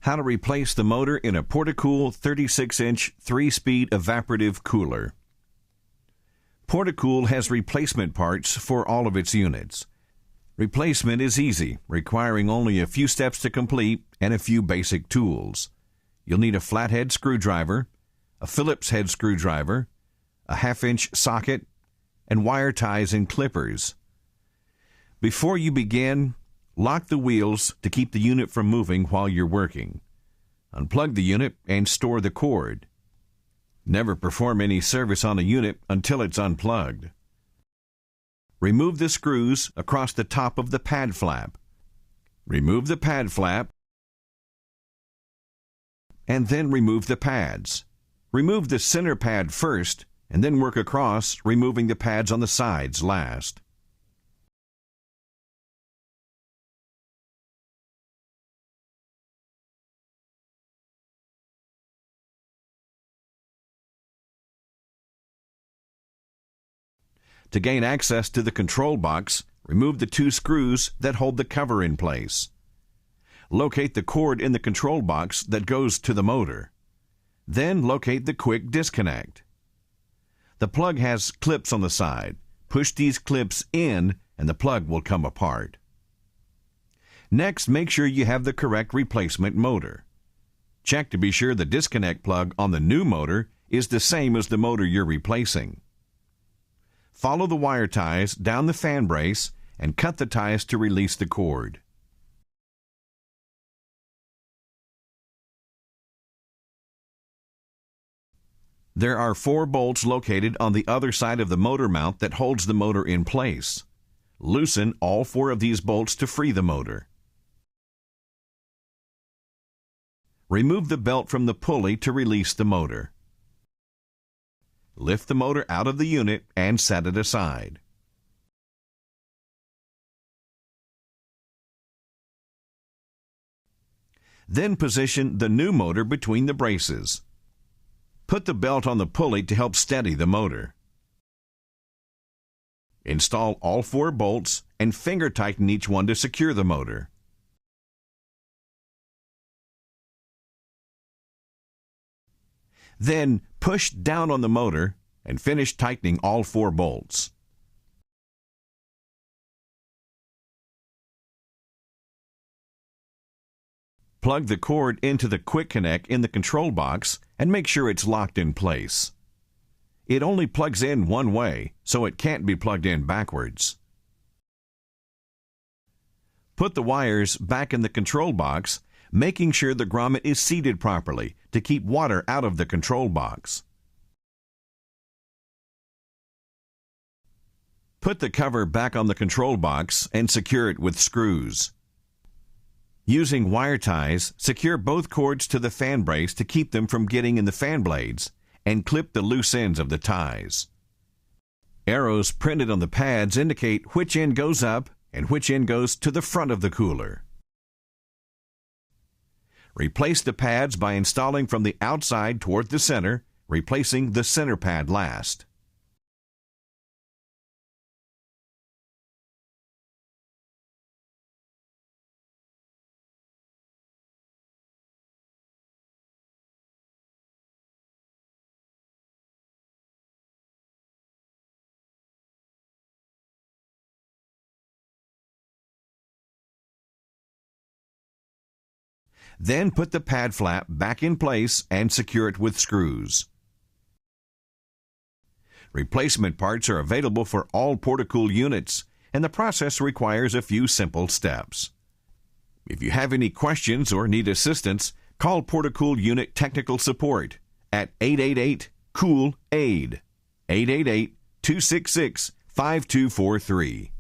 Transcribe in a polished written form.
How to replace the motor in a Portacool 36-inch 3-speed evaporative cooler. Portacool has replacement parts for all of its units. Replacement is easy, requiring only a few steps to complete and a few basic tools. You'll need a flathead screwdriver, a Phillips head screwdriver, a 1/2-inch socket, and wire ties and clippers. Before you begin, lock the wheels to keep the unit from moving while you're working. Unplug the unit and store the cord. Never perform any service on a unit until it's unplugged. Remove the screws across the top of the pad flap. Remove the pad flap and then remove the pads. Remove the center pad first and then work across, removing the pads on the sides last. To gain access to the control box, remove the 2 screws that hold the cover in place. Locate the cord in the control box that goes to the motor. Then locate the quick disconnect. The plug has clips on the side. Push these clips in and the plug will come apart. Next, make sure you have the correct replacement motor. Check to be sure the disconnect plug on the new motor is the same as the motor you're replacing. Follow the wire ties down the fan brace and cut the ties to release the cord. There are 4 bolts located on the other side of the motor mount that holds the motor in place. Loosen all 4 of these bolts to free the motor. Remove the belt from the pulley to release the motor. Lift the motor out of the unit and set it aside. Then position the new motor between the braces. Put the belt on the pulley to help steady the motor. Install all 4 bolts and finger tighten each one to secure the motor. Then push down on the motor and finish tightening all 4 bolts. Plug the cord into the quick connect in the control box and make sure it's locked in place. It only plugs in one way, so it can't be plugged in backwards. Put the wires back in the control box, making sure the grommet is seated properly to keep water out of the control box. Put the cover back on the control box and secure it with screws. Using wire ties, secure both cords to the fan brace to keep them from getting in the fan blades, and clip the loose ends of the ties. Arrows printed on the pads indicate which end goes up and which end goes to the front of the cooler. Replace the pads by installing from the outside toward the center, replacing the center pad last. Then put the pad flap back in place and secure it with screws. Replacement parts are available for all Portacool units, and the process requires a few simple steps. If you have any questions or need assistance, call Portacool Unit Technical Support at 888-COOL-AID, 888-266-5243.